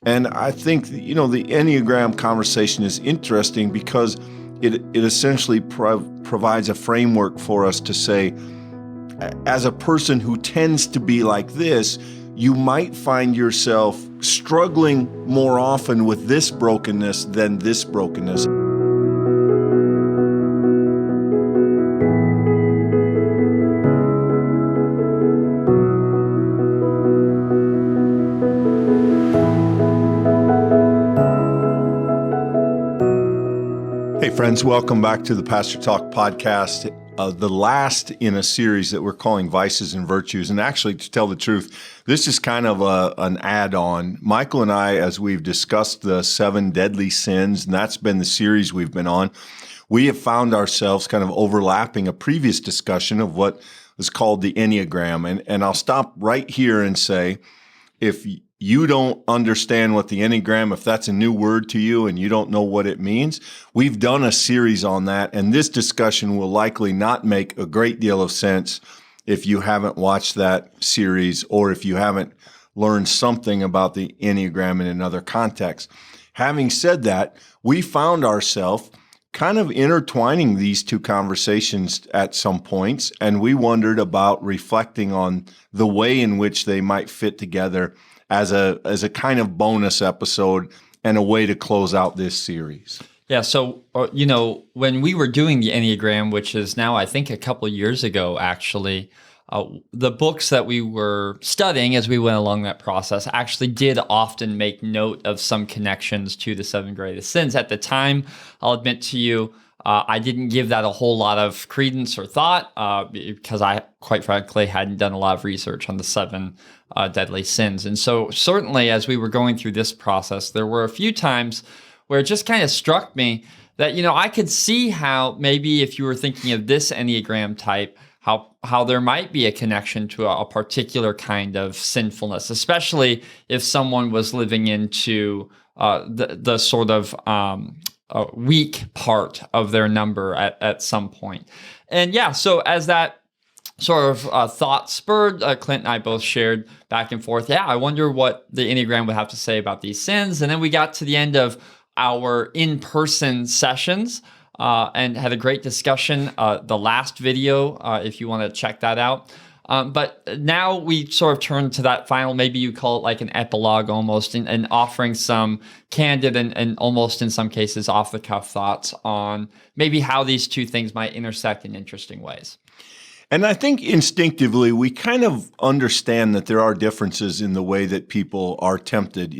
And I think, the Enneagram conversation is interesting because it essentially provides a framework for us to say, as a person who tends to be like this, you might find yourself struggling more often with this brokenness than this brokenness. Hey friends, welcome back to the Pastor Talk podcast, the last in a series that we're calling Vices and Virtues. And actually, to tell the truth, this is kind of an add-on. Michael and I, as we've discussed the 7 deadly sins, and that's been the series we've been on, we have found ourselves kind of overlapping a previous discussion of what was called the Enneagram. And I'll stop right here and say, if you don't understand what the Enneagram, if that's a new word to you and you don't know what it means, we've done a series on that, and this discussion will likely not make a great deal of sense if you haven't watched that series or if you haven't learned something about the Enneagram in another context. Having said that, we found ourselves kind of intertwining these two conversations at some points, and we wondered about reflecting on the way in which they might fit together as a kind of bonus episode and a way to close out this series. Yeah, so, when we were doing the Enneagram, which is now, I think, a couple of years ago, actually, the books that we were studying as we went along that process actually did often make note of some connections to the 7 greatest sins. At the time, I'll admit to you, I didn't give that a whole lot of credence or thought because I, quite frankly, hadn't done a lot of research on the 7 deadly sins. And so certainly as we were going through this process, there were a few times where it just kind of struck me that, I could see how maybe if you were thinking of this Enneagram type, how there might be a connection to a particular kind of sinfulness, especially if someone was living into the sort of weak part of their number at some point. And yeah, so as that sort of thought spurred, Clint and I both shared back and forth, I wonder what the Enneagram would have to say about these sins. And then we got to the end of our in-person sessions and had a great discussion. The last video, if you want to check that out. But now we sort of turn to that final, maybe you call it like an epilogue almost, and offering some candid and almost in some cases off-the-cuff thoughts on maybe how these two things might intersect in interesting ways. And I think instinctively we kind of understand that there are differences in the way that people are tempted.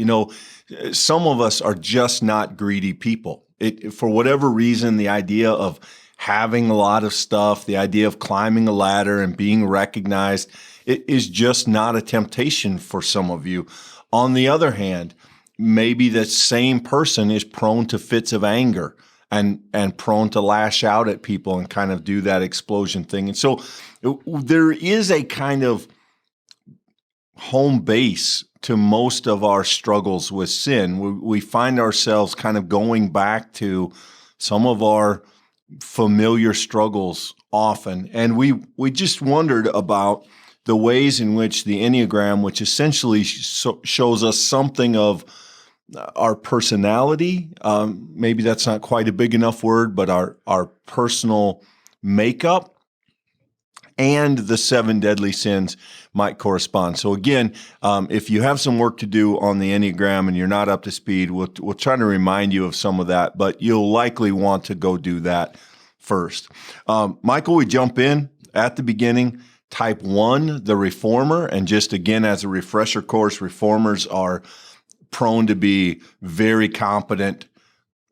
Some of us are just not greedy people. For whatever reason, the idea of having a lot of stuff, the idea of climbing a ladder and being recognized, it is just not a temptation for some of you. On the other hand, maybe the same person is prone to fits of anger and prone to lash out at people and kind of do that explosion thing. And so there is a kind of home base to most of our struggles with sin. We find ourselves kind of going back to some of our familiar struggles often. And we just wondered about the ways in which the Enneagram, which essentially shows us something of our personality, maybe that's not quite a big enough word, but our personal makeup, and the 7 deadly sins might correspond. So again, if you have some work to do on the Enneagram and you're not up to speed, we'll try to remind you of some of that, but you'll likely want to go do that first. Michael, we jump in at the beginning. Type 1, the reformer, and just again as a refresher course, reformers are prone to be very competent,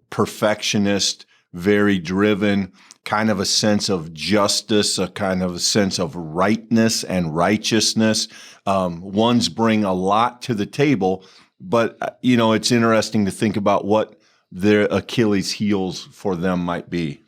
perfectionist, very driven, kind of a sense of justice, a kind of a sense of rightness and righteousness. Ones bring a lot to the table, but it's interesting to think about what their Achilles heels for them might be.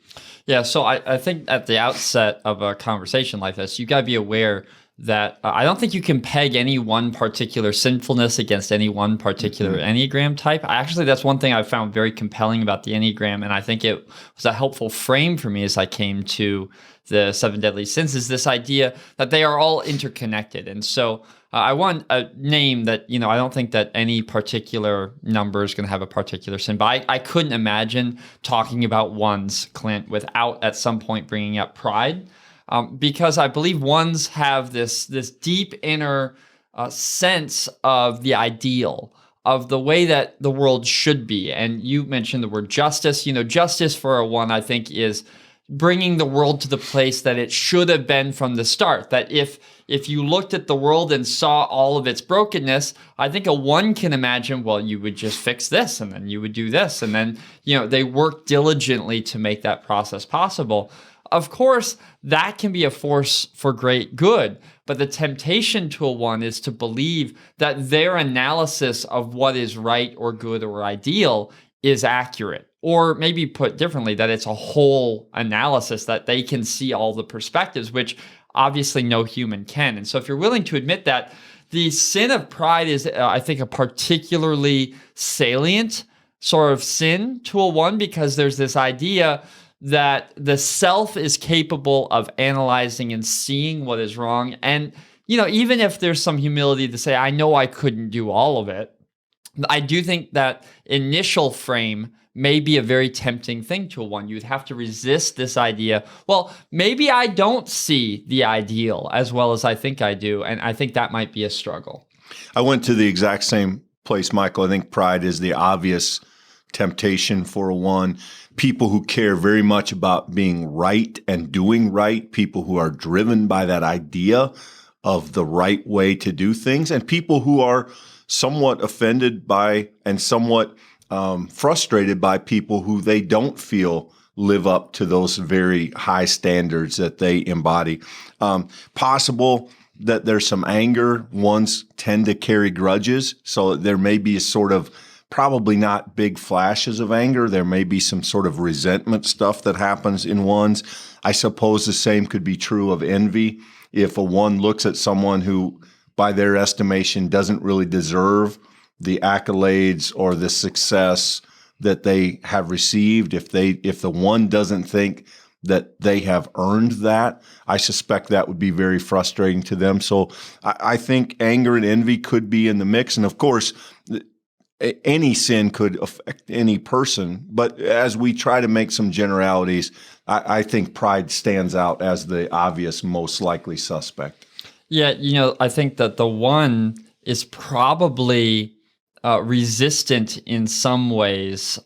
Yeah, so I think at the outset of a conversation like this, you got to be aware that I don't think you can peg any one particular sinfulness against any one particular Enneagram type. That's one thing I found very compelling about the Enneagram, and I think it was a helpful frame for me as I came to the 7 deadly sins, is this idea that they are all interconnected. And so I want a name that, I don't think that any particular number is going to have a particular sin, but I couldn't imagine talking about ones, Clint, without at some point bringing up pride, because I believe ones have this deep inner sense of the ideal, of the way that the world should be. And you mentioned the word justice. Justice for a one, I think, is bringing the world to the place that it should have been from the start. That if you looked at the world and saw all of its brokenness, I think a one can imagine, well, you would just fix this, and then you would do this. And then, they work diligently to make that process possible. Of course, that can be a force for great good, but the temptation to a one is to believe that their analysis of what is right or good or ideal is accurate. Or maybe put differently, that it's a whole analysis, that they can see all the perspectives, which obviously no human can. And so if you're willing to admit that, the sin of pride is, I think, a particularly salient sort of sin to a one, because there's this idea that the self is capable of analyzing and seeing what is wrong. And, even if there's some humility to say, I know I couldn't do all of it, I do think that initial frame may be a very tempting thing to a one. You'd have to resist this idea, well, maybe I don't see the ideal as well as I think I do. And I think that might be a struggle. I went to the exact same place, Michael. I think pride is the obvious temptation for a one. People who care very much about being right and doing right, people who are driven by that idea of the right way to do things, and people who are somewhat offended by and somewhat frustrated by people who they don't feel live up to those very high standards that they embody. Possible that there's some anger. Ones tend to carry grudges, so there may be a sort of, probably not big flashes of anger. There may be some sort of resentment stuff that happens in ones. I suppose the same could be true of envy. If a one looks at someone who, by their estimation, doesn't really deserve the accolades or the success that they have received, if the one doesn't think that they have earned that, I suspect that would be very frustrating to them. So I think anger and envy could be in the mix. And of course, any sin could affect any person. But as we try to make some generalities, I think pride stands out as the obvious, most likely suspect. Yeah, I think that the one is probably resistant in some ways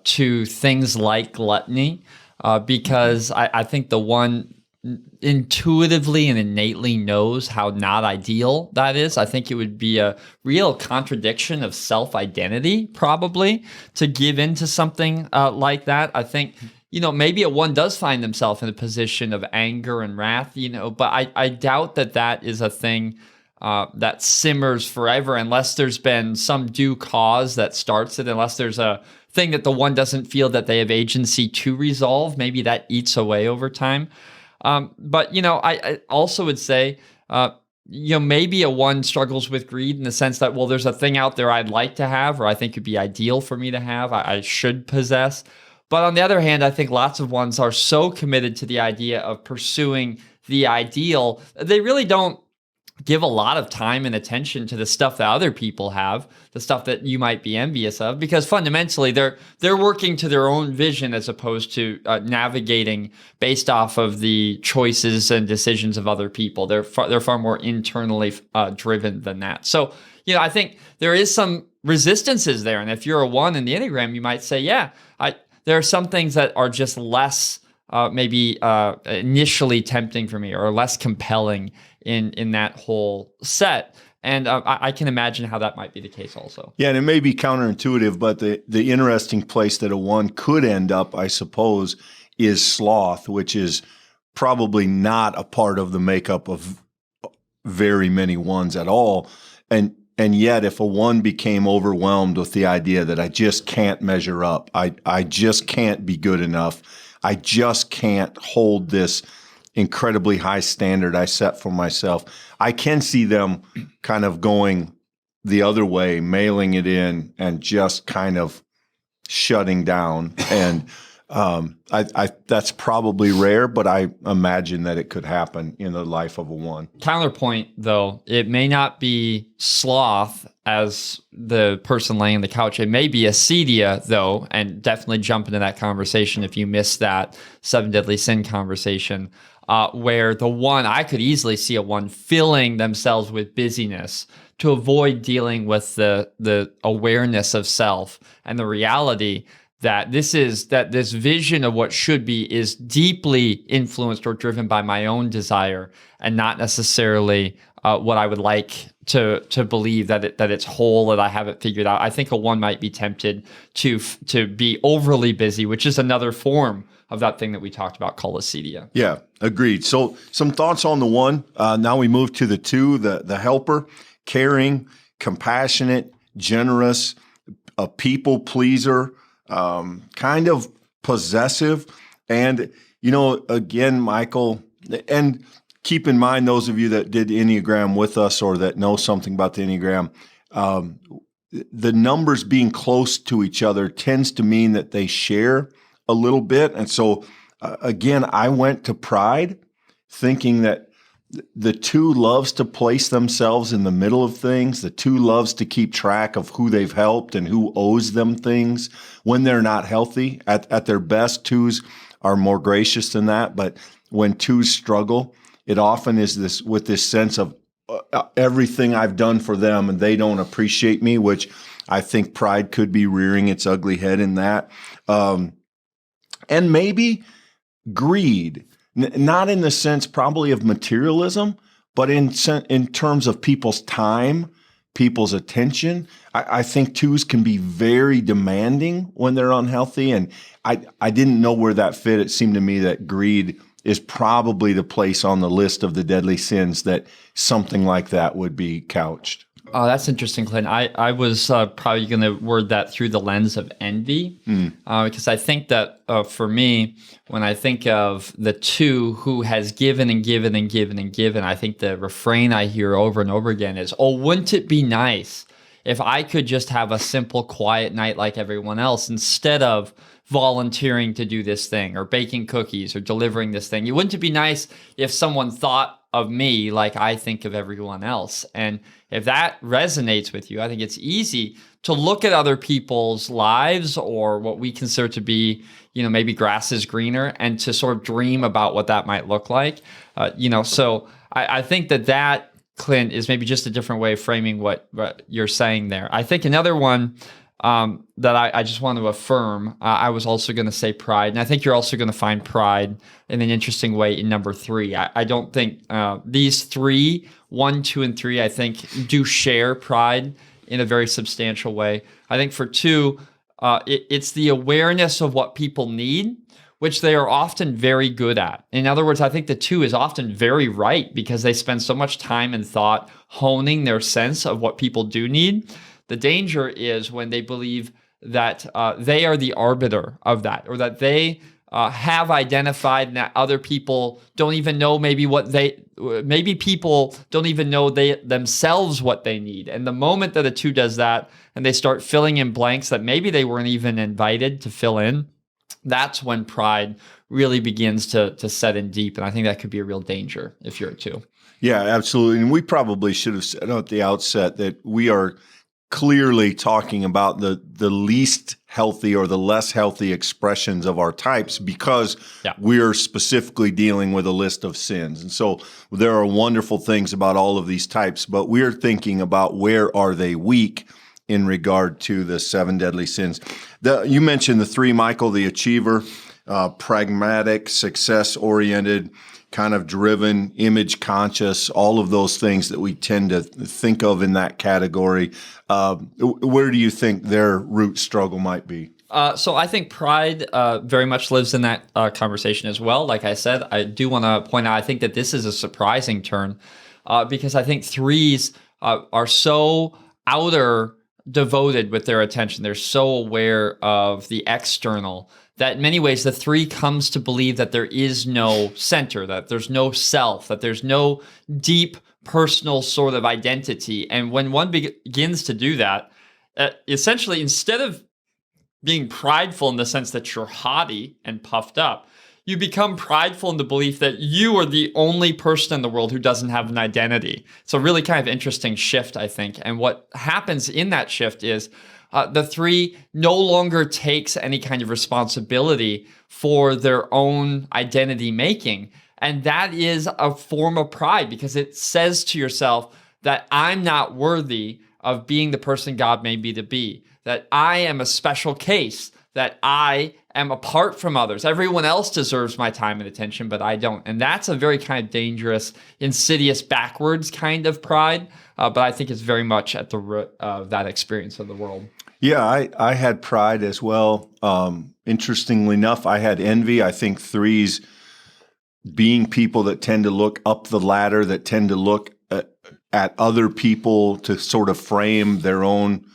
to things like gluttony, because I think the one intuitively and innately knows how not ideal that is. I think it would be a real contradiction of self-identity, probably, to give into something like that. I think, maybe a one does find themselves in a position of anger and wrath, but I doubt that is a thing that simmers forever, unless there's been some due cause that starts it, unless there's a thing that the one doesn't feel that they have agency to resolve. Maybe that eats away over time. But I also would say, maybe a one struggles with greed in the sense that, well, there's a thing out there I'd like to have, or I think it'd be ideal for me to have, I should possess. But on the other hand, I think lots of ones are so committed to the idea of pursuing the ideal, they really don't give a lot of time and attention to the stuff that other people have, the stuff that you might be envious of, because fundamentally they're working to their own vision as opposed to navigating based off of the choices and decisions of other people. They're far more internally driven than that. So, I think there is some resistances there. And if you're a one in the Enneagram, you might say, there are some things that are just less maybe initially tempting for me, or less compelling in that whole set. And I can imagine how that might be the case also. Yeah, and it may be counterintuitive, but the interesting place that a one could end up, I suppose, is sloth, which is probably not a part of the makeup of very many ones at all. And yet, if a one became overwhelmed with the idea that I just can't measure up, I just can't be good enough, I just can't hold this incredibly high standard I set for myself, I can see them kind of going the other way, mailing it in and just kind of shutting down. And That's probably rare, but I imagine that it could happen in the life of a 1. Counterpoint, though, it may not be sloth as the person laying on the couch. It may be acedia, though, and definitely jump into that conversation if you missed that 7 deadly sin conversation, where the 1, I could easily see a 1 filling themselves with busyness to avoid dealing with the awareness of self and the reality that this vision of what should be is deeply influenced or driven by my own desire and not necessarily what I would like to believe that it's whole, that I have it figured out. I think a 1 might be tempted to be overly busy, which is another form of that thing that we talked about called acedia. Yeah, agreed. So some thoughts on the 1. Now we move to the 2, the helper, caring, compassionate, generous, a people pleaser, kind of possessive. And, again, Michael, and keep in mind, those of you that did Enneagram with us or that know something about the Enneagram, the numbers being close to each other tends to mean that they share a little bit. And so, again, I went to pride thinking that the 2 loves to place themselves in the middle of things. The 2 loves to keep track of who they've helped and who owes them things when they're not healthy. At their best, 2s are more gracious than that. But when 2s struggle, it often is this sense of everything I've done for them and they don't appreciate me, which I think pride could be rearing its ugly head in that. And maybe greed. Not in the sense probably of materialism, but in terms of people's time, people's attention. I think 2s can be very demanding when they're unhealthy. And I didn't know where that fit. It seemed to me that greed is probably the place on the list of the deadly sins that something like that would be couched. Oh, that's interesting, Clint. I was probably going to word that through the lens of envy, because I think that for me, when I think of the 2 who has given and given and given and given, I think the refrain I hear over and over again is, oh, wouldn't it be nice if I could just have a simple, quiet night like everyone else instead of volunteering to do this thing or baking cookies or delivering this thing? Wouldn't it be nice if someone thought of me like I think of everyone else? And if that resonates with you, I think it's easy to look at other people's lives or what we consider to be, maybe grass is greener, and to sort of dream about what that might look like. So I think that, Clint, is maybe just a different way of framing what you're saying there. I think another one that I just want to affirm, I was also going to say pride. And I think you're also going to find pride in an interesting way in number 3. I don't think these 3, 1, 2, and 3, I think do share pride in a very substantial way. I think for 2, it's the awareness of what people need, which they are often very good at. In other words, I think the 2 is often very right because they spend so much time and thought honing their sense of what people do need. The danger is when they believe that they are the arbiter of that, or that they have identified that other people don't even know maybe people don't even know themselves what they need. And the moment that a 2 does that and they start filling in blanks that maybe they weren't even invited to fill in, that's when pride really begins to set in deep. And I think that could be a real danger if you're a 2. Yeah, absolutely. And we probably should have said at the outset that we are clearly talking about the least healthy or the less healthy expressions of our types because we're specifically dealing with a list of sins. And so there are wonderful things about all of these types, but we're thinking about where are they weak in regard to the 7 deadly sins. You mentioned the 3, Michael, the achiever, pragmatic, success-oriented, kind of driven, image conscious, all of those things that we tend to think of in that category. Where do you think their root struggle might be? So I think pride very much lives in that conversation as well. Like I said, I do want to point out, I think that this is a surprising turn because I think 3s are so outer devoted with their attention. They're so aware of the external that in many ways the 3 comes to believe that there is no center, that there's no self, that there's no deep personal sort of identity. And when one begins to do that, essentially instead of being prideful in the sense that you're haughty and puffed up. You become prideful in the belief that you are the only person in the world who doesn't have an identity. It's a really kind of interesting shift, I think. And what happens in that shift is the three no longer takes any kind of responsibility for their own identity making. And that is a form of pride because it says to yourself that I'm not worthy of being the person God made me to be, that I am a special case, that I am apart from others. Everyone else deserves my time and attention, but I don't. And that's a very kind of dangerous, insidious, backwards kind of pride. But I think it's very much at the root of that experience of the world. Yeah, I had pride as well. Interestingly enough, I had envy. I think threes being people that tend to look up the ladder, that tend to look at other people to sort of frame their own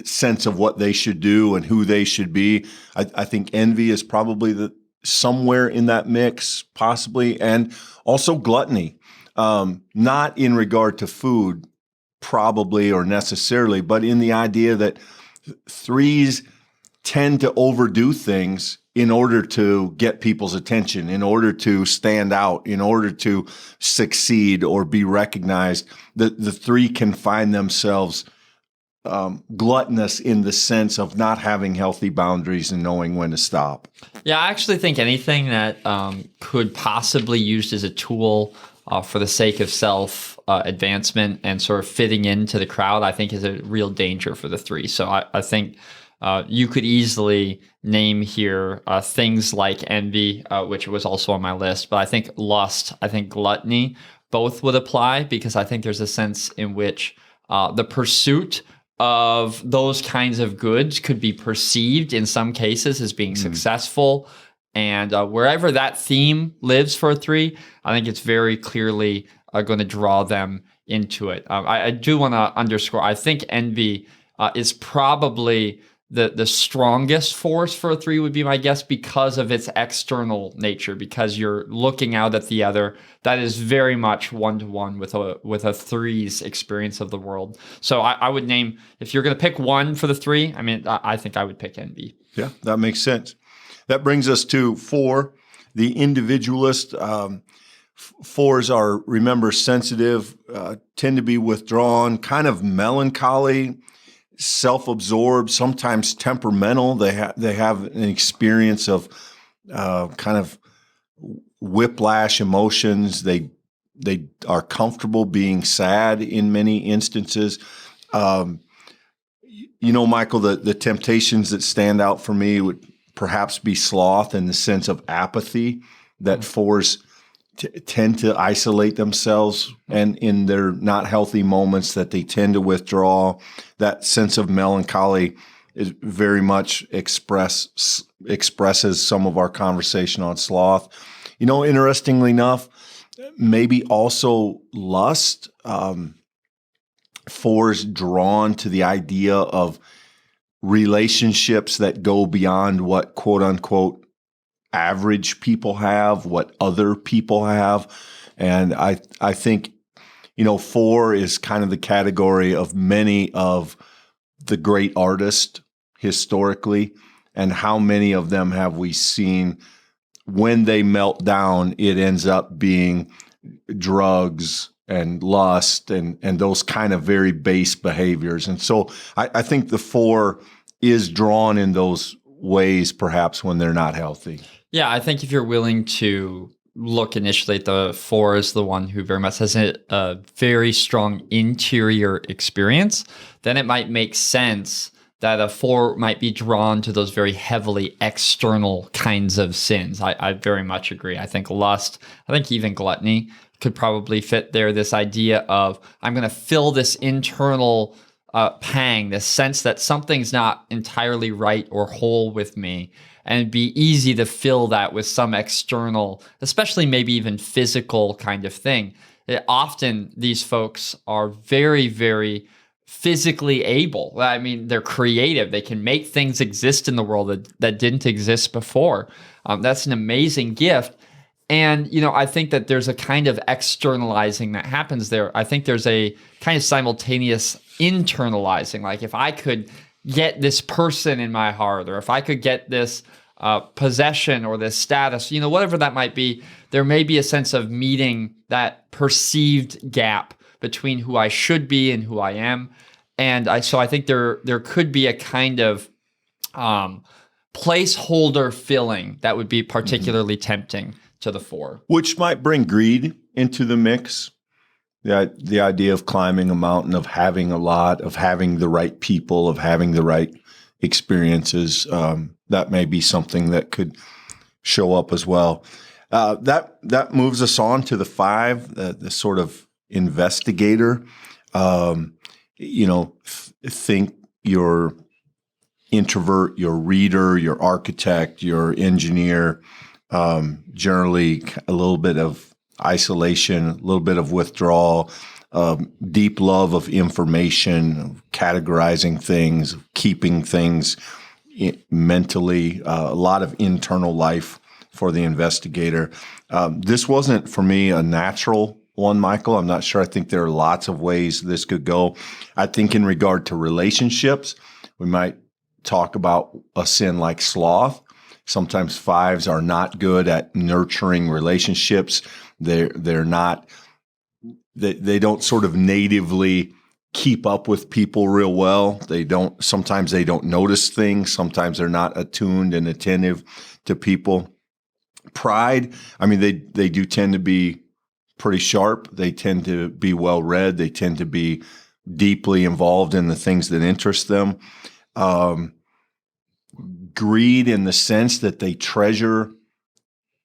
sense of what they should do and who they should be. I think envy is probably somewhere in that mix, possibly, and also gluttony. Not in regard to food, probably or necessarily, but in the idea that threes tend to overdo things in order to get people's attention, in order to stand out, in order to succeed or be recognized. The three can find themselves gluttonous in the sense of not having healthy boundaries and knowing when to stop. Yeah, I actually think anything that could possibly used as a tool for the sake of self advancement and sort of fitting into the crowd, I think is a real danger for the three. So I think you could easily name here things like envy, which was also on my list, but I think lust, I think gluttony, both would apply because I think there's a sense in which the pursuit of those kinds of goods could be perceived in some cases as being successful. And wherever that theme lives for a three, I think it's very clearly going to draw them into it. I do want to underscore, I think envy is probably the strongest force for a three would be my guess because of its external nature, because you're looking out at the other. That is very much one-to-one with a three's experience of the world. So I would name, if you're going to pick one for the three, I mean, I think I would pick envy. Yeah, that makes sense. That brings us to 4, the individualist. Fours are, remember, sensitive, tend to be withdrawn, kind of melancholy, self-absorbed, sometimes temperamental. They have an experience of kind of whiplash emotions. They are comfortable being sad in many instances. Michael, the temptations that stand out for me would perhaps be sloth in the sense of apathy, that fours tend to isolate themselves, and in their not healthy moments that they tend to withdraw. That sense of melancholy is very much expresses some of our conversation on sloth. Interestingly enough, maybe also lust. Fours drawn to the idea of relationships that go beyond what quote unquote average people have, what other people have. And I think, 4 is kind of the category of many of the great artists historically. And how many of them have we seen when they melt down, it ends up being drugs and lust and those kind of very base behaviors. And so I think the 4 is drawn in those ways, perhaps when they're not healthy. Yeah, I think if you're willing to look initially at the 4 as the one who very much has a very strong interior experience, then it might make sense that a 4 might be drawn to those very heavily external kinds of sins. I very much agree. I think lust, I think even gluttony could probably fit there. This idea of I'm going to fill this internal pang, this sense that something's not entirely right or whole with me. And it'd be easy to fill that with some external, especially maybe even physical kind of thing. Often these folks are very, very physically able. I mean, they're creative. They can make things exist in the world that didn't exist before. That's an amazing gift. And, I think that there's a kind of externalizing that happens there. I think there's a kind of simultaneous internalizing. Like if I could get this person in my heart, or if I could get this possession or this status, whatever that might be, there may be a sense of meeting that perceived gap between who I should be and who I am. And so I think there could be a kind of placeholder filling that would be particularly tempting to the 4. Which might bring greed into the mix. The idea of climbing a mountain, of having a lot, of having the right people, of having the right experiences, that may be something that could show up as well. That moves us on to the 5, the sort of investigator. Think your introvert, your reader, your architect, your engineer, generally a little bit of isolation, a little bit of withdrawal, deep love of information, categorizing things, keeping things mentally, a lot of internal life for the investigator. This wasn't, for me, a natural one, Michael. I'm not sure. I think there are lots of ways this could go. I think in regard to relationships, we might talk about a sin like sloth. Sometimes 5s are not good at nurturing relationships. They're not. They don't sort of natively keep up with people real well. They don't. Sometimes they don't notice things. Sometimes they're not attuned and attentive to people. Pride. I mean, they do tend to be pretty sharp. They tend to be well read. They tend to be deeply involved in the things that interest them. Greed, in the sense that they treasure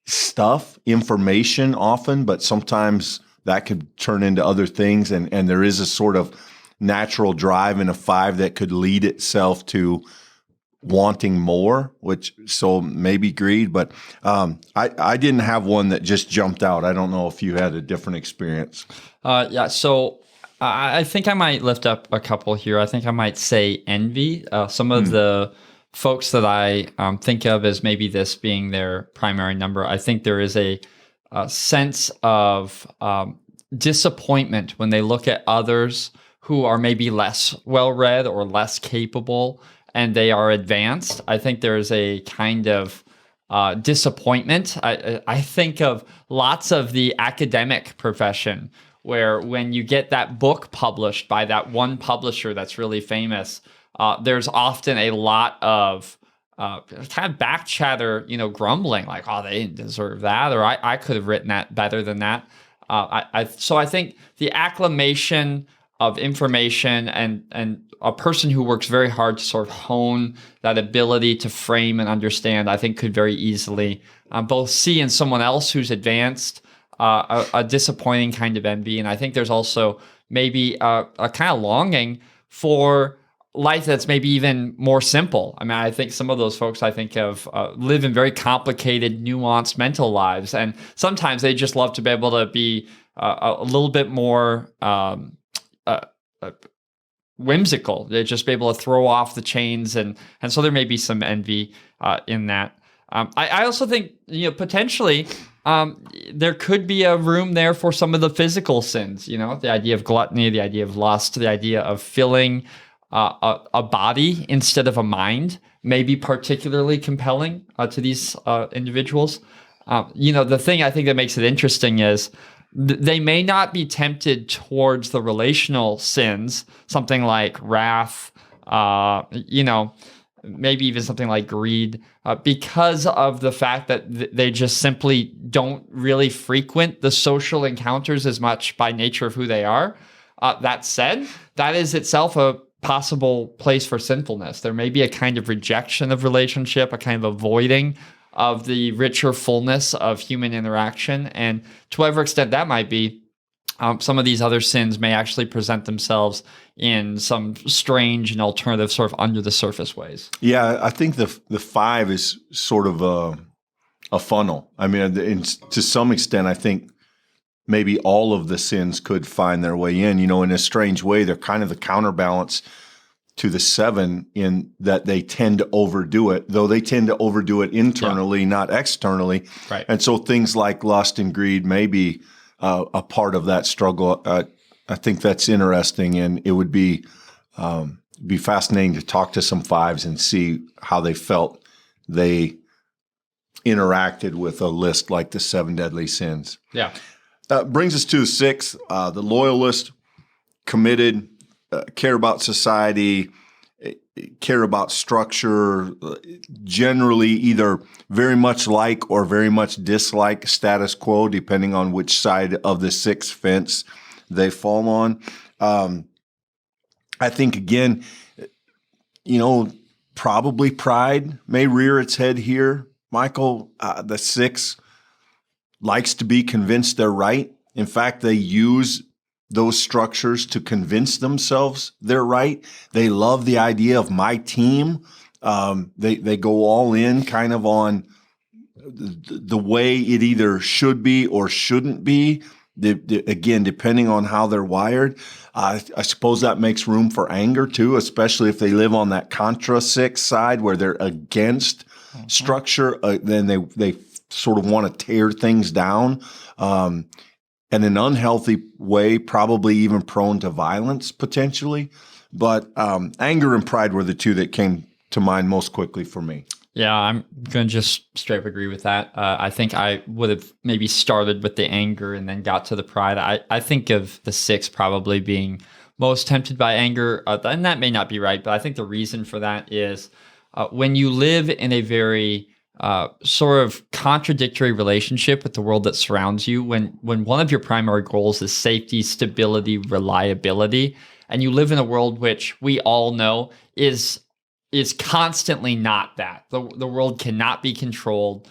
stuff, information often, but sometimes that could turn into other things. And there is a sort of natural drive in a 5 that could lead itself to wanting more, so maybe greed. But I didn't have one that just jumped out. I don't know if you had a different experience. So I think I might lift up a couple here. I think I might say envy. Some of the folks that I think of as maybe this being their primary number, I think there is a sense of disappointment when they look at others who are maybe less well-read or less capable, and they are advanced. I think there's a kind of disappointment. I think of lots of the academic profession where when you get that book published by that one publisher that's really famous, there's often a lot of kind of back chatter, grumbling like, oh, they didn't deserve that, or I could have written that better than that. So I think the acclamation of information and a person who works very hard to sort of hone that ability to frame and understand, I think could very easily both see in someone else who's advanced a disappointing kind of envy. And I think there's also maybe a kind of longing for life that's maybe even more simple. I mean, I think some of those folks I think of live in very complicated, nuanced mental lives. And sometimes they just love to be able to be a little bit more whimsical. They just be able to throw off the chains. And so there may be some envy in that. I also think, potentially there could be a room there for some of the physical sins, the idea of gluttony, the idea of lust, the idea of filling a body instead of a mind may be particularly compelling to these individuals. The thing I think that makes it interesting is they may not be tempted towards the relational sins, something like wrath, maybe even something like greed, because of the fact that they just simply don't really frequent the social encounters as much by nature of who they are. That said, that is itself a possible place for sinfulness. There may be a kind of rejection of relationship, a kind of avoiding of the richer fullness of human interaction. And to whatever extent that might be, some of these other sins may actually present themselves in some strange and alternative sort of under the surface ways. Yeah, I think the 5 is sort of a funnel. I mean, to some extent, I think maybe all of the sins could find their way in. In a strange way, they're kind of the counterbalance to the 7 in that they tend to overdo it, though they tend to overdo it internally, not externally. Right. And so things like lust and greed may be a part of that struggle. I think that's interesting, and it would be be fascinating to talk to some fives and see how they felt they interacted with a list like the 7 deadly sins. Yeah. Brings us to the 6th, the loyalist, committed, care about society, care about structure, generally either very much like or very much dislike status quo, depending on which side of the 6 fence they fall on. I think, again, probably pride may rear its head here. Michael, the 6 likes to be convinced they're right. In fact, they use those structures to convince themselves they're right. They love the idea of my team. They go all in kind of on the way it either should be or shouldn't be. Again, depending on how they're wired. I suppose that makes room for anger too, especially if they live on that contra 6 side where they're against structure. Then they sort of want to tear things down. In an unhealthy way, probably even prone to violence potentially. But anger and pride were the 2 that came to mind most quickly for me. Yeah, I'm going to just straight up agree with that. I think I would have maybe started with the anger and then got to the pride. I think of the 6 probably being most tempted by anger, and that may not be right, but I think the reason for that is when you live in a very sort of contradictory relationship with the world that surrounds you, when one of your primary goals is safety, stability, reliability, and you live in a world which we all know is constantly not that. The world cannot be controlled.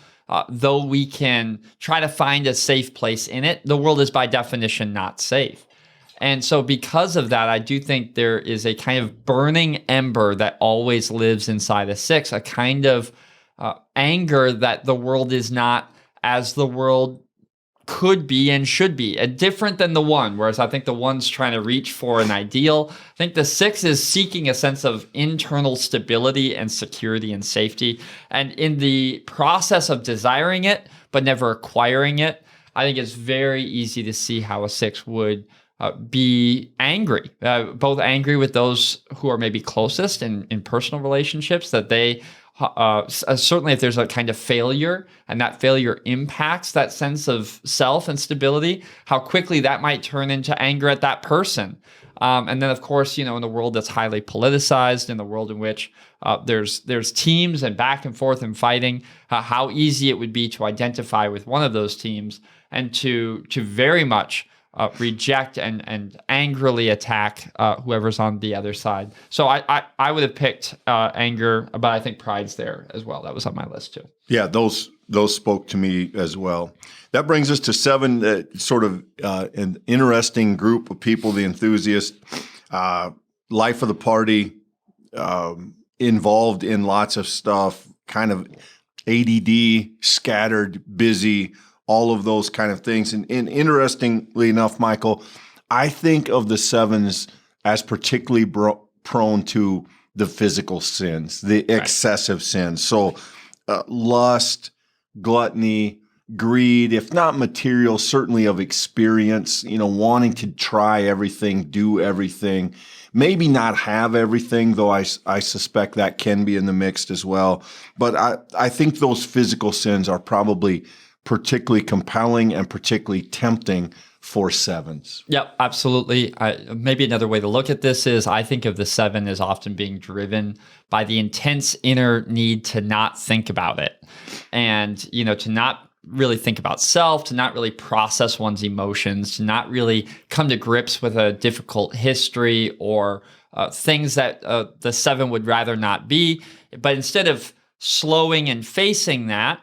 Though we can try to find a safe place in it, the world is by definition not safe. And so because of that, I do think there is a kind of burning ember that always lives inside a 6, a kind of anger that the world is not as the world could be and should be, different than the 1, whereas I think the 1's trying to reach for an ideal. I think the 6 is seeking a sense of internal stability and security and safety. And in the process of desiring it, but never acquiring it, I think it's very easy to see how a 6 would be angry, both angry with those who are maybe closest in personal relationships, that they certainly if there's a kind of failure and that failure impacts that sense of self and stability, how quickly that might turn into anger at that person. And then, of course, in the world that's highly politicized, in the world in which there's teams and back and forth and fighting, how easy it would be to identify with one of those teams and to very much reject and angrily attack whoever's on the other side. So I would have picked anger, but I think pride's there as well. That was on my list too. Yeah, those spoke to me as well. That brings us to 7, sort of an interesting group of people, the enthusiast, life of the party, involved in lots of stuff, kind of ADD, scattered, busy, all of those kind of things. And interestingly enough, Michael, I think of the 7s as particularly prone to the physical sins, the excessive sins. So lust, gluttony, greed, if not material, certainly of experience, wanting to try everything, do everything, maybe not have everything, though I suspect that can be in the mix as well. But I think those physical sins are probably particularly compelling and particularly tempting for 7s. Yep, absolutely. Maybe another way to look at this is I think of the 7 as often being driven by the intense inner need to not think about it and, to not really think about self, to not really process one's emotions, to not really come to grips with a difficult history or things that the 7 would rather not be. But instead of slowing and facing that,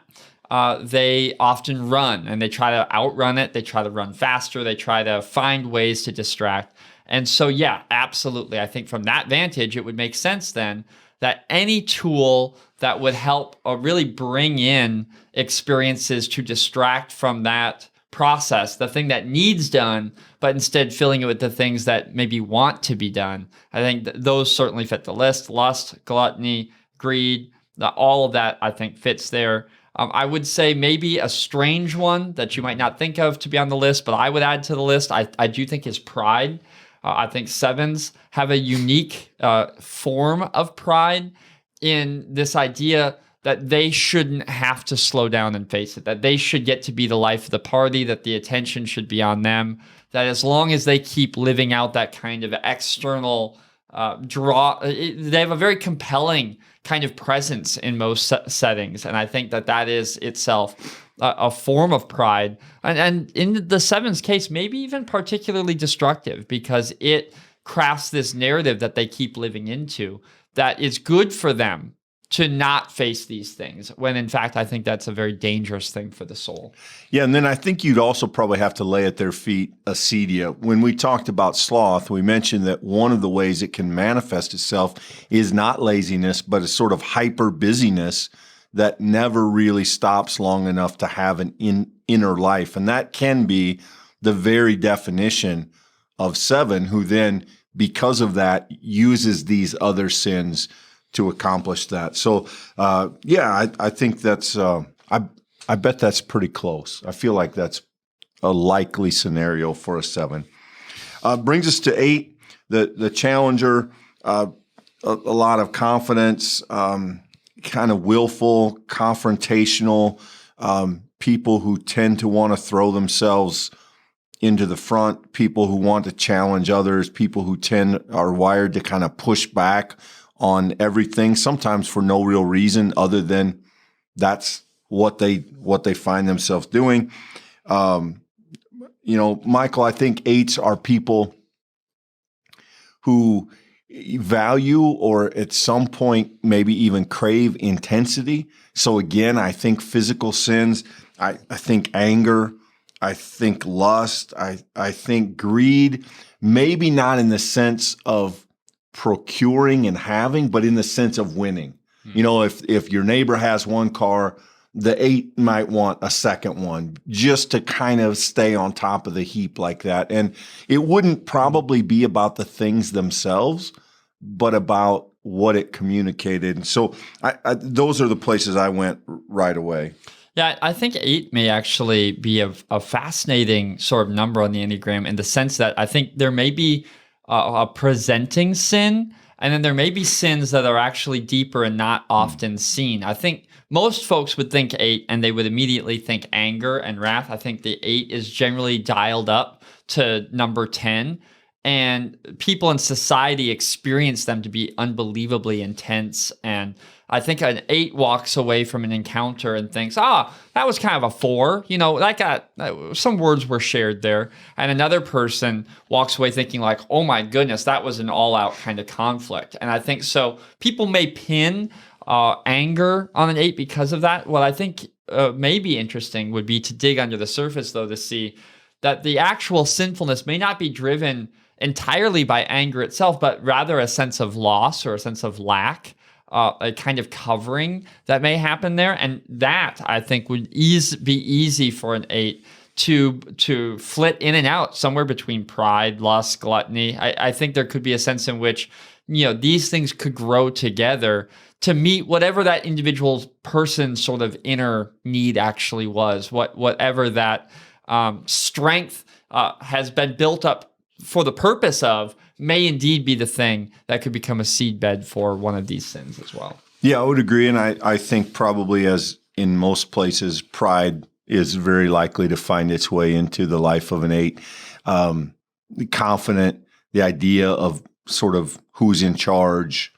they often run and they try to outrun it. They try to run faster. They try to find ways to distract. And so, yeah, absolutely. I think from that vantage, it would make sense then that any tool that would help really bring in experiences to distract from that process, the thing that needs done, but instead filling it with the things that maybe want to be done. I think those certainly fit the list. Lust, gluttony, greed, all of that I think fits there. I would say maybe a strange one that you might not think of to be on the list, but I would add to the list, I do think is pride. I think sevens have a unique form of pride in this idea that they shouldn't have to slow down and face it, that they should get to be the life of the party, that the attention should be on them, that as long as they keep living out that kind of external they have a very compelling kind of presence in most settings. And I think that is itself a form of pride. And in the sevens case, maybe even particularly destructive, because it crafts this narrative that they keep living into that is good for them to not face these things, when in fact, I think that's a very dangerous thing for the soul. Yeah, and then I think you'd also probably have to lay at their feet acedia. When we talked about sloth, we mentioned that one of the ways it can manifest itself is not laziness, but a sort of hyper busyness that never really stops long enough to have an inner life. And that can be the very definition of seven, who then, because of that, uses these other sins to accomplish that. So, I think that's, I bet that's pretty close. I feel like that's a likely scenario for a seven. Brings us to 8, the challenger, a lot of confidence, kind of willful, confrontational, people who tend to want to throw themselves into the front, people who want to challenge others, people who are wired to kind of push back on everything, sometimes for no real reason other than that's what they find themselves doing. Michael, I think 8s are people who value or at some point maybe even crave intensity. So again, I think physical sins, I think anger, I think lust, I think greed, maybe not in the sense of procuring and having, but in the sense of winning. If your neighbor has one car, the 8 might want a second one just to kind of stay on top of the heap like that. And it wouldn't probably be about the things themselves, but about what it communicated. And so those are the places I went right away. Yeah, I think 8 may actually be a fascinating sort of number on the Enneagram, in the sense that I think there may be a presenting sin, and then there may be sins that are actually deeper and not often seen. I think most folks would think 8 and they would immediately think anger and wrath. I think the 8 is generally dialed up to number 10, and people in society experience them to be unbelievably intense. And I think an 8 walks away from an encounter and thinks, that was kind of a 4. Some words were shared there. And another person walks away thinking like, oh my goodness, that was an all-out kind of conflict. And I think so people may pin anger on an 8 because of that. What I think may be interesting would be to dig under the surface, though, to see that the actual sinfulness may not be driven entirely by anger itself, but rather a sense of loss or a sense of lack, a kind of covering that may happen there. And that, I think, would be easy for an 8 to flit in and out somewhere between pride, lust, gluttony. I think there could be a sense in which, these things could grow together to meet whatever that individual person's sort of inner need actually was, whatever that strength has been built up for the purpose of, may indeed be the thing that could become a seedbed for one of these sins as well. Yeah, I would agree. And I think probably, as in most places, pride is very likely to find its way into the life of an 8. Confident, the idea of sort of who's in charge,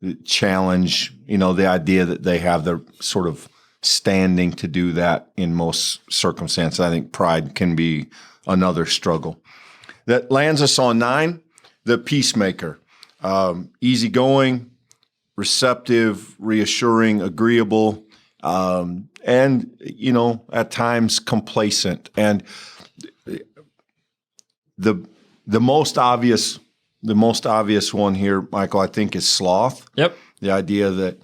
the challenge, the idea that they have their sort of standing to do that in most circumstances. I think pride can be another struggle. That lands us on 9, the Peacemaker. Easygoing, receptive, reassuring, agreeable, and, at times complacent. And the most obvious one here, Michael, I think, is sloth. Yep. The idea that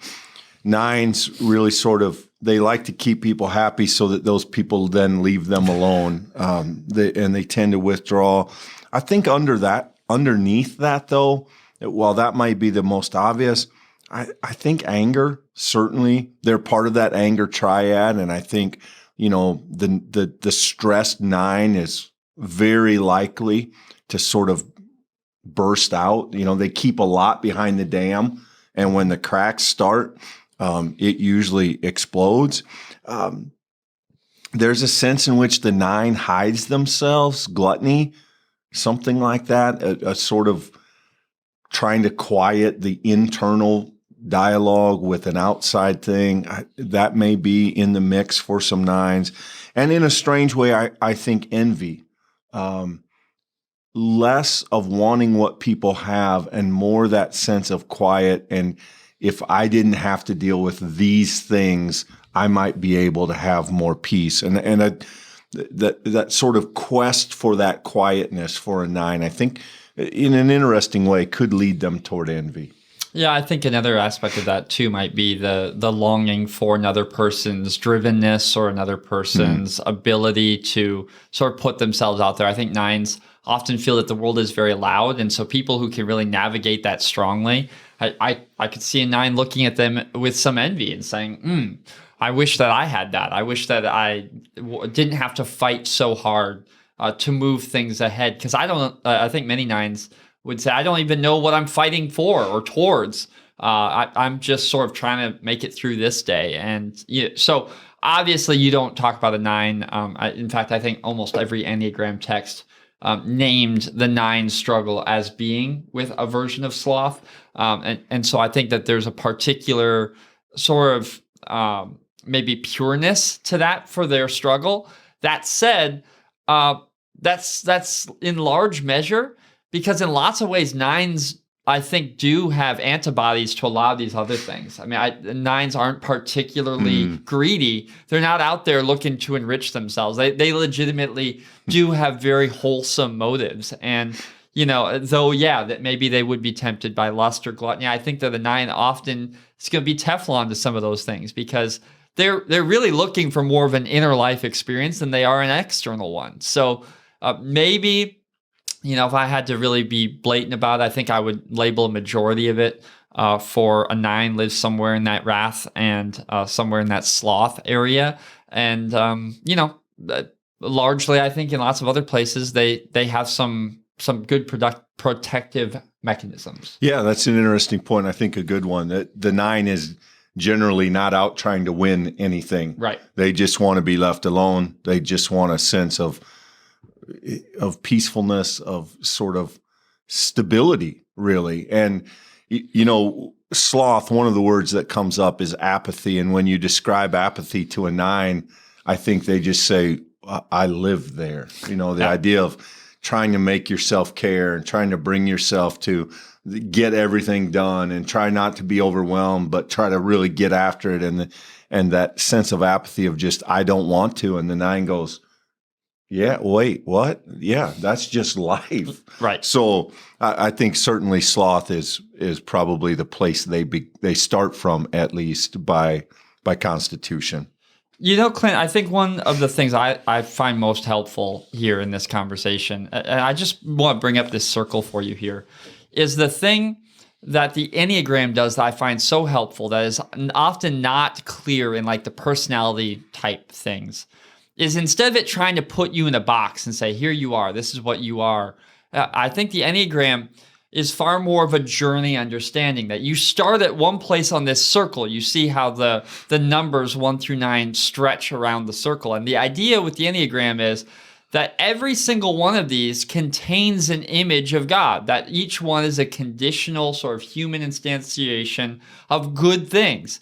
9s really sort of, they like to keep people happy so that those people then leave them alone. And they tend to withdraw. I think underneath that, though, while that might be the most obvious, I think anger, certainly, they're part of that anger triad. And I think, the stressed 9 is very likely to sort of burst out. They keep a lot behind the dam, and when the cracks start, it usually explodes. There's a sense in which the 9 hides themselves, gluttony, something like that, a sort of trying to quiet the internal dialogue with an outside thing. That may be in the mix for some 9s. And in a strange way, I think envy. Less of wanting what people have and more that sense of quiet. And if I didn't have to deal with these things, I might be able to have more peace. And that sort of quest for that quietness for a 9, I think in an interesting way could lead them toward envy. Yeah, I think another aspect of that too might be the longing for another person's drivenness or another person's ability to sort of put themselves out there. I think 9s often feel that the world is very loud, and so people who can really navigate that strongly, I could see a 9 looking at them with some envy and saying, I wish that I had that. I wish that I didn't have to fight so hard to move things ahead, because I think many 9s would say, I don't even know what I'm fighting for or towards. I'm just sort of trying to make it through this day. And so obviously you don't talk about a 9. In fact, I think almost every Enneagram text named the 9 struggle as being with a version of sloth. And so I think that there's a particular sort of maybe pureness to that for their struggle. That said, that's in large measure because in lots of ways, 9s, I think, do have antibodies to a lot of these other things. I mean, 9s aren't particularly greedy. They're not out there looking to enrich themselves. They legitimately do have very wholesome motives. And, that maybe they would be tempted by lust or gluttony, I think that the 9 often is going to be Teflon to some of those things because they're really looking for more of an inner life experience than they are an external one. So maybe, if I had to really be blatant about it, I think I would label a majority of it for a 9 lives somewhere in that wrath and somewhere in that sloth area. And, largely, I think in lots of other places, they have some good protective mechanisms. Yeah, that's an interesting point. I think a good one. That the 9 is generally not out trying to win anything. Right. They just want to be left alone. They just want a sense of peacefulness, of sort of stability, really. And, sloth, one of the words that comes up is apathy. And when you describe apathy to a 9, I think they just say, I live there. The idea of trying to make yourself care and trying to bring yourself to get everything done and try not to be overwhelmed, but try to really get after it. And that sense of apathy of just, I don't want to. And the 9 goes, yeah, wait, what? Yeah, that's just life. Right. So I think certainly sloth is probably the place they start from, at least by constitution. Clint, I think one of the things I find most helpful here in this conversation, and I just want to bring up this circle for you here, is the thing that the Enneagram does that I find so helpful that is often not clear in like the personality type things, is instead of it trying to put you in a box and say, here you are, this is what you are, I think the Enneagram is far more of a journey understanding that you start at one place on this circle. You see how the numbers 1 through 9 stretch around the circle. And the idea with the Enneagram is that every single one of these contains an image of God, that each one is a conditional sort of human instantiation of good things.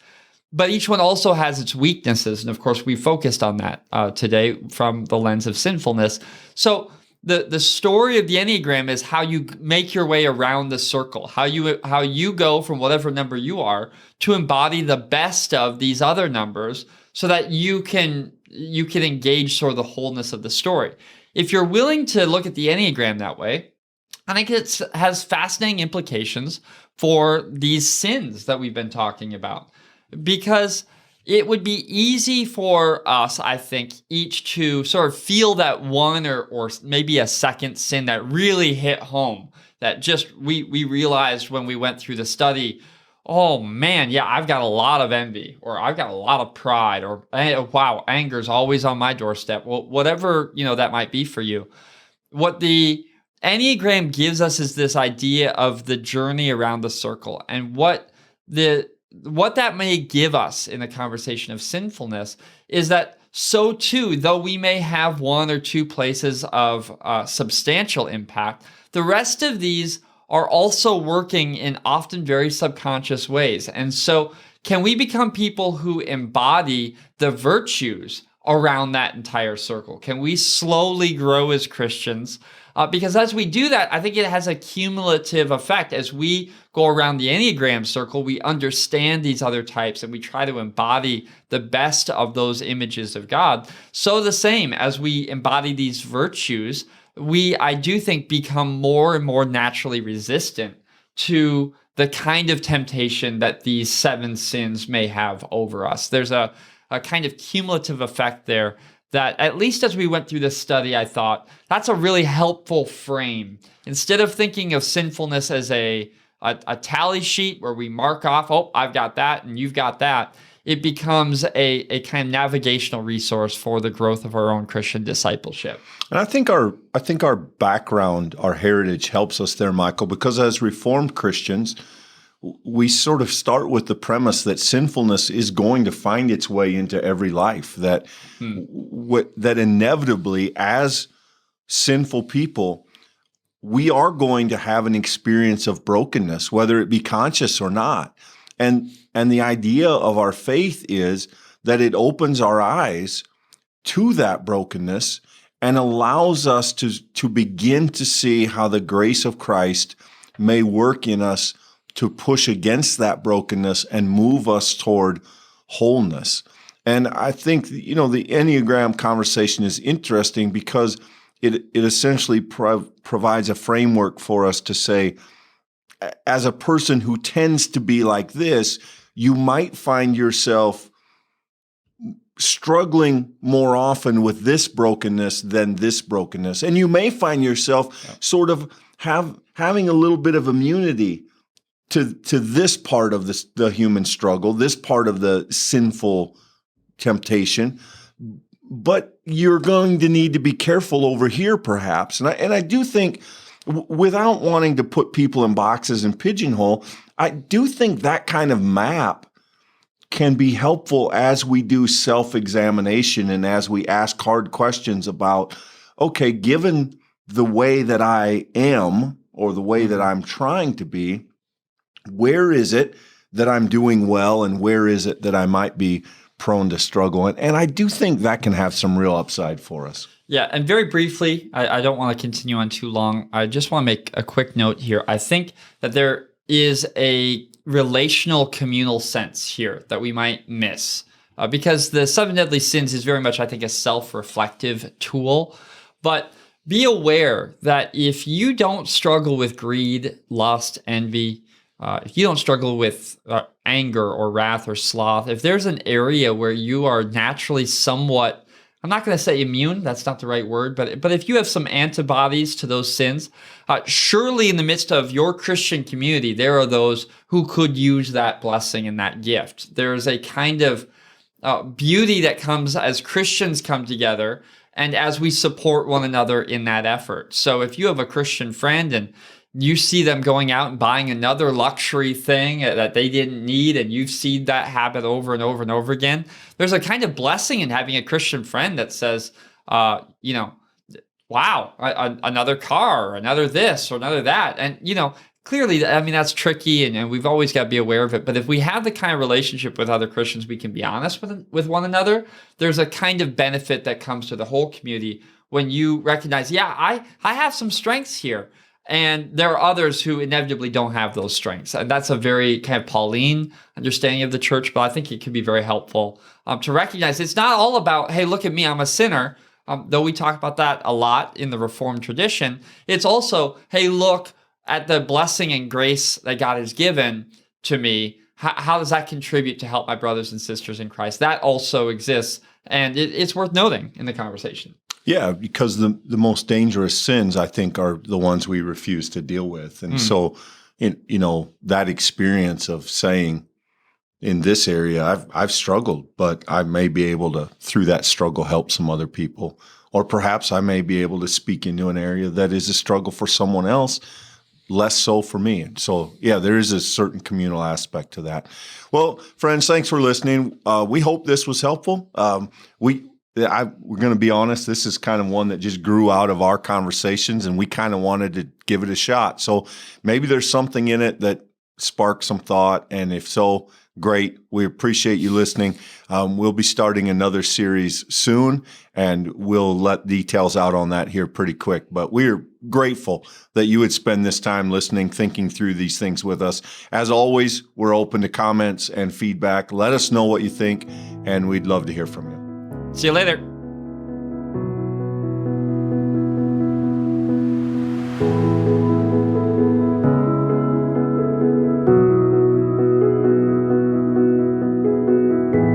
But each one also has its weaknesses. And of course, we focused on that today from the lens of sinfulness. So the story of the Enneagram is how you make your way around the circle, how you go from whatever number you are to embody the best of these other numbers so that you can engage sort of the wholeness of the story. If you're willing to look at the Enneagram that way, I think it has fascinating implications for these sins that we've been talking about. Because it would be easy for us, I think, each to sort of feel that one or maybe a second sin that really hit home, that just we realized when we went through the study, oh man, yeah, I've got a lot of envy, or I've got a lot of pride, or wow, anger's always on my doorstep. Well, whatever, that might be for you. What the Enneagram gives us is this idea of the journey around the circle, and what that may give us in the conversation of sinfulness is that so too, though we may have one or two places of substantial impact, the rest of these are also working in often very subconscious ways. And so can we become people who embody the virtues around that entire circle? Can we slowly grow as Christians? Because as we do that, I think it has a cumulative effect. As we go around the Enneagram circle, we understand these other types and we try to embody the best of those images of God. So the same, as we embody these virtues, we, I do think, become more and more naturally resistant to the kind of temptation that these 7 sins may have over us. There's a kind of cumulative effect there that, at least as we went through this study, I thought that's a really helpful frame. Instead of thinking of sinfulness as a tally sheet where we mark off, oh, I've got that and you've got that, it becomes a kind of navigational resource for the growth of our own Christian discipleship. And I think our background, our heritage helps us there, Michael, because as Reformed Christians, we sort of start with the premise that sinfulness is going to find its way into every life, that that inevitably, as sinful people, we are going to have an experience of brokenness, whether it be conscious or not. And the idea of our faith is that it opens our eyes to that brokenness and allows us to begin to see how the grace of Christ may work in us to push against that brokenness and move us toward wholeness. And I think, the Enneagram conversation is interesting because it essentially provides a framework for us to say, as a person who tends to be like this, you might find yourself struggling more often with this brokenness than this brokenness. And you may find yourself sort of having a little bit of immunity to this part of the human struggle, this part of the sinful temptation, but you're going to need to be careful over here, perhaps. And I do think, without wanting to put people in boxes and pigeonhole, I do think that kind of map can be helpful as we do self-examination and as we ask hard questions about, okay, given the way that I am or the way that I'm trying to be, where is it that I'm doing well and where is it that I might be prone to struggle? And I do think that can have some real upside for us. Yeah, and very briefly, I don't want to continue on too long. I just want to make a quick note here. I think that there is a relational communal sense here that we might miss because the 7 deadly sins is very much, I think, a self-reflective tool. But be aware that if you don't struggle with greed, lust, envy, if you don't struggle with anger or wrath or sloth, if there's an area where you are naturally somewhat, I'm not going to say immune, that's not the right word, but if you have some antibodies to those sins, surely in the midst of your Christian community, there are those who could use that blessing and that gift. There's a kind of beauty that comes as Christians come together and as we support one another in that effort. So if you have a Christian friend and you see them going out and buying another luxury thing that they didn't need, and you've seen that habit over and over and over again, there's a kind of blessing in having a Christian friend that says, wow, another car, or another this, or another that. And, clearly, I mean, that's tricky, and we've always got to be aware of it. But if we have the kind of relationship with other Christians, we can be honest with one another. There's a kind of benefit that comes to the whole community when you recognize, I have some strengths here. And there are others who inevitably don't have those strengths. And that's a very kind of Pauline understanding of the church, but I think it can be very helpful to recognize it's not all about, hey, look at me, I'm a sinner. Though we talk about that a lot in the Reformed tradition, it's also, hey, look at the blessing and grace that God has given to me. How does that contribute to help my brothers and sisters in Christ? That also exists, and it's worth noting in the conversation. Yeah, because the most dangerous sins, I think, are the ones we refuse to deal with. And so, that experience of saying, in this area, I've struggled, but I may be able to, through that struggle, help some other people. Or perhaps I may be able to speak into an area that is a struggle for someone else, less so for me. So, yeah, there is a certain communal aspect to that. Well, friends, thanks for listening. We hope this was helpful. We're going to be honest, this is kind of one that just grew out of our conversations, and we kind of wanted to give it a shot. So maybe there's something in it that sparked some thought, and if so, great. We appreciate you listening. We'll be starting another series soon, and we'll let details out on that here pretty quick. But we're grateful that you would spend this time listening, thinking through these things with us. As always, we're open to comments and feedback. Let us know what you think, and we'd love to hear from you. See you later.